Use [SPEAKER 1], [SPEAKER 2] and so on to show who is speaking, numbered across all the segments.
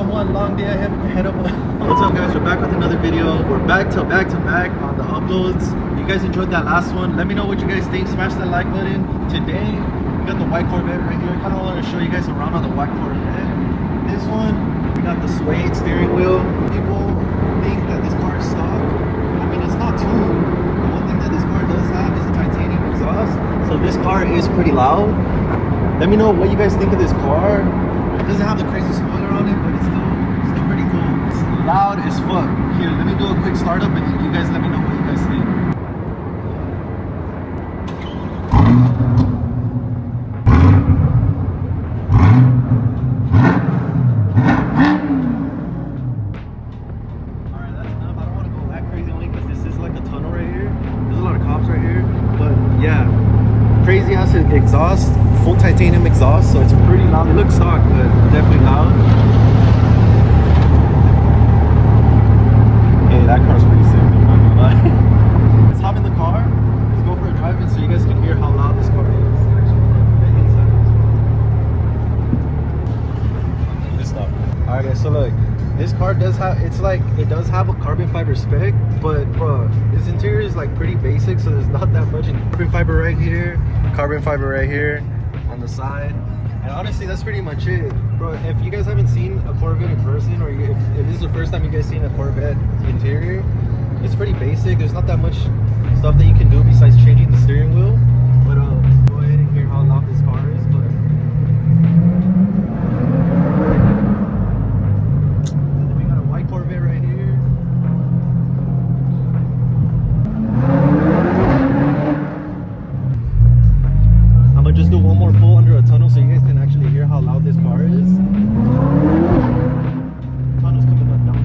[SPEAKER 1] one long day ahead of us. What's up, guys? We're back with another video. We're back to back on the uploads. If you guys enjoyed that last one, let me know what you guys think. Smash that like button. Today we got the white Corvette right here. I kind of want to show you guys around on the white Corvette. This one, we got the suede steering wheel. People think that this car is stock. I mean, it's not too. The one thing that this car does have is a titanium exhaust. So this car is pretty loud. Let me know what you guys think of this car. It doesn't have the crazy spoiler on it, but it's still pretty cool. It's loud as fuck. Here, let me do a quick startup and you guys let me know what you guys think. Alright, that's enough. I don't want to go that crazy only because this is like a tunnel right here. There's a lot of cops right here. But yeah, crazy ass exhaust. Full titanium exhaust, so it's pretty loud. It looks stock, but definitely loud. Hey, that car's pretty sick, I'm not gonna lie. Let's hop in the car. Let's go for a drive-in so you guys can hear how loud this car is. Actually, from the inside. This stuff. Alright guys, so look, this car does have, it does have a carbon fiber spec, but bro, this interior is like pretty basic, so there's not that much. Carbon fiber right here, carbon fiber right here on the side, and honestly that's pretty much it, bro. If you guys haven't seen a Corvette in person, or if this is the first time you guys seen a Corvette interior, it's pretty basic. There's not that much stuff that you can do besides changing the steering wheel. But go ahead and hear how loud this car is. But and then we got a white Corvette right here. Just do one more pull under a tunnel so you guys can actually hear how loud this car is. Tunnel's coming up down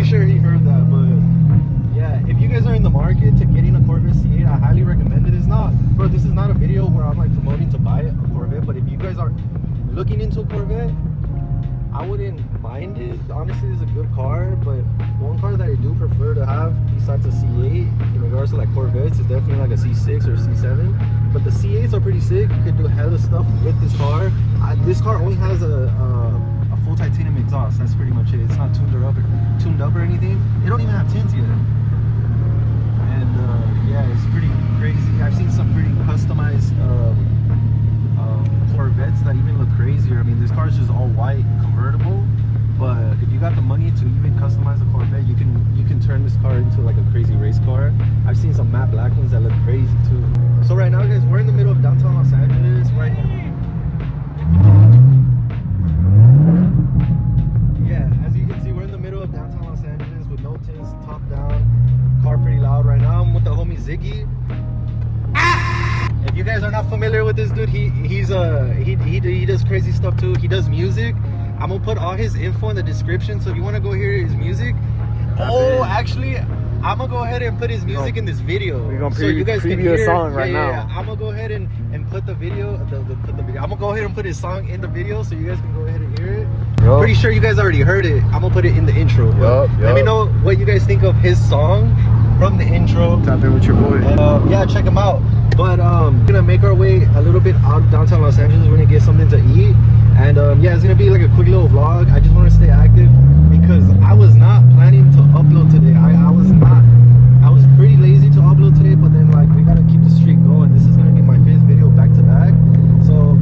[SPEAKER 1] he heard that. But yeah, if you guys are in the market to getting a Corvette C8, I highly recommend it. It's not, bro, this is not a video where I'm like promoting to buy a Corvette, but if you guys are looking into a Corvette, I wouldn't mind it. Honestly, it's a good car, but one car that I do prefer to have besides a C8 in regards to like Corvettes is definitely like a C6 or a C7. But the C8s are pretty sick. You can do hella stuff with this car. This car only has a full titanium exhaust. That's pretty much it. It's not tuned up or anything. It don't even have tints yet. And yeah, it's pretty crazy. I've seen some pretty customized Corvettes that even look crazier. I mean, this car is just all white, convertible. But if you got the money to even customize a Corvette, you can turn this car into like a crazy race car. I've seen some matte black ones that look crazy too. So right now, guys, we're in the middle of downtown Los Angeles. Right now. Ziggy. If you guys are not familiar with this dude, he does crazy stuff too. He does music. I'm gonna put all his info in the description, so if you want to go hear his music. Actually, I'm gonna go ahead and put his music in this video. We're gonna so you guys can hear a song right now. Yeah, I'm gonna go ahead and put the video. I'm gonna go ahead and put his song in the video, so you guys can go ahead and hear it. Yep. Pretty sure you guys already heard it. I'm gonna put it in the intro. Yep. Let me know what you guys think of his song from the intro.
[SPEAKER 2] Tap in with your boy.
[SPEAKER 1] And yeah, check him out. But we're gonna make our way a little bit out of downtown Los Angeles. We're gonna get something to eat, and yeah, it's gonna be like a quick little vlog. I just want to stay active because I was not planning to upload today. I was pretty lazy to upload today, but then like we gotta keep the streak going. This is gonna be my 5th video back to back, so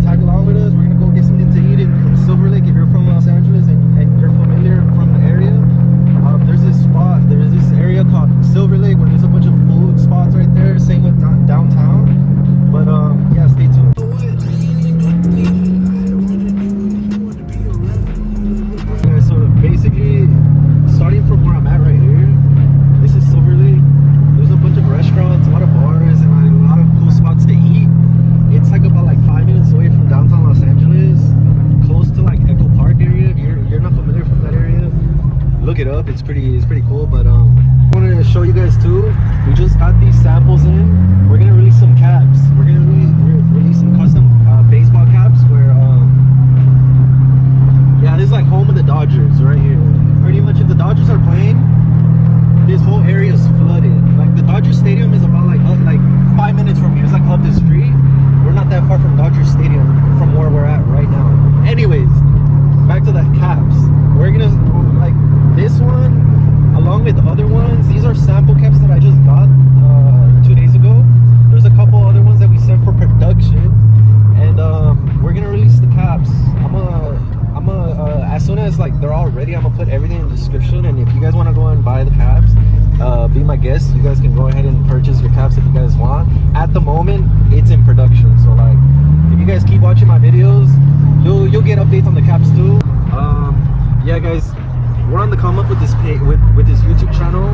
[SPEAKER 1] tag along with us. We're gonna go get something to eat in Silver Lake. If you're from Los Angeles and you're familiar from the area, there's this area called Silver Lake where there's a bunch of food spots right there. Same with downtown. But yeah, stay tuned. Yeah, so basically, starting from where I'm at right here, this is Silver Lake. There's a bunch of restaurants, a lot of bars, and like a lot of cool spots to eat. It's like about like 5 minutes away from downtown Los Angeles, close to like Echo Park area. If you're not familiar from that area, look it up. It's pretty cool. But I wanted to show you guys too. We just got these samples in already, I'm gonna put everything in the description. And if you guys want to go and buy the caps, be my guest. You guys can go ahead and purchase your caps if you guys want. At the moment, it's in production. So like, if you guys keep watching my videos, you'll get updates on the caps too. Yeah, guys, we're on the come up with this with this YouTube channel.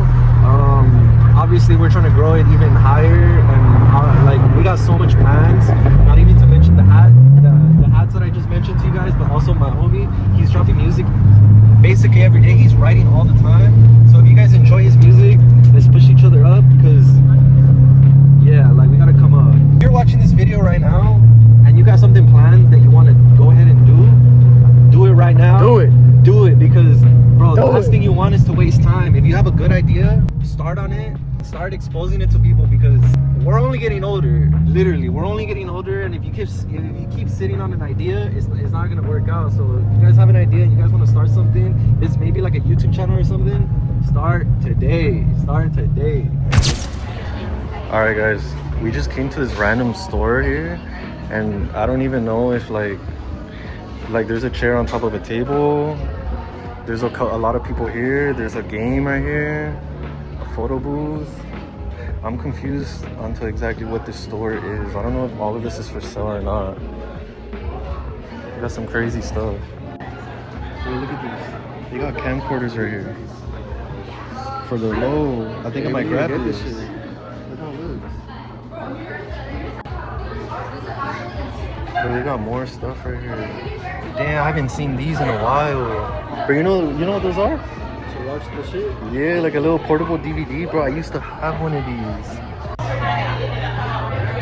[SPEAKER 1] Obviously, we're trying to grow it even higher, and like we got so much plans. Not even to mention the hats that I just mentioned to you guys, but also my homie. He's dropping music basically every day. He's writing all the time. So if you guys enjoy his music, let's push each other up, because yeah, like we gotta come up. If you're watching this video right now and you got something planned that you want to go ahead and do it right now. Do it, because bro, the last thing you want is to waste time. If you have a good idea, start on it, start exposing it to people, because we're only getting older. Literally, we're only getting older, and if you keep sitting on an idea, it's not gonna work out. So if you guys have an idea and you guys want to start something, it's maybe like a YouTube channel or something, start today. All right, guys, we just came to this random store here, and I don't even know if like there's a chair on top of a table. There's a lot of people here. There's a game right here, a photo booth. I'm confused onto exactly what this store is. I don't know if all of this is for sale or not. They got some crazy stuff. So look at this. They got camcorders right here. For the low. I think I might grab this. Look how it looks. But they got more stuff right here. Damn, I haven't seen these in a while. But you know what those are?
[SPEAKER 2] To watch the shit?
[SPEAKER 1] Yeah, like a little portable DVD, bro. I used to have one of these.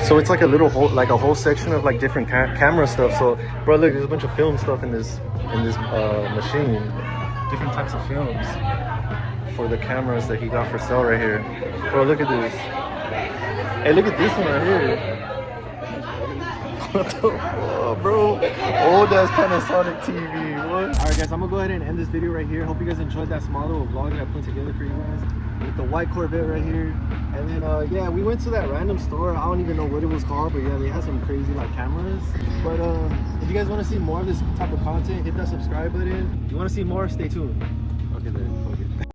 [SPEAKER 1] So it's like a little whole section of like different camera stuff. So, bro, look, there's a bunch of film stuff in this machine. Different types of films for the cameras that he got for sale right here. Bro, look at this. Hey, look at this one right here. What the fuck, bro? Old ass Panasonic TV. What? Alright, guys, I'm gonna go ahead and end this video right here. Hope you guys enjoyed that small little vlog that I put together for you guys with the white Corvette right here. And then yeah, we went to that random store. I don't even know what it was called, but yeah, they had some crazy like cameras. But if you guys want to see more of this type of content, hit that subscribe button. If you want to see more, stay tuned. Okay, then.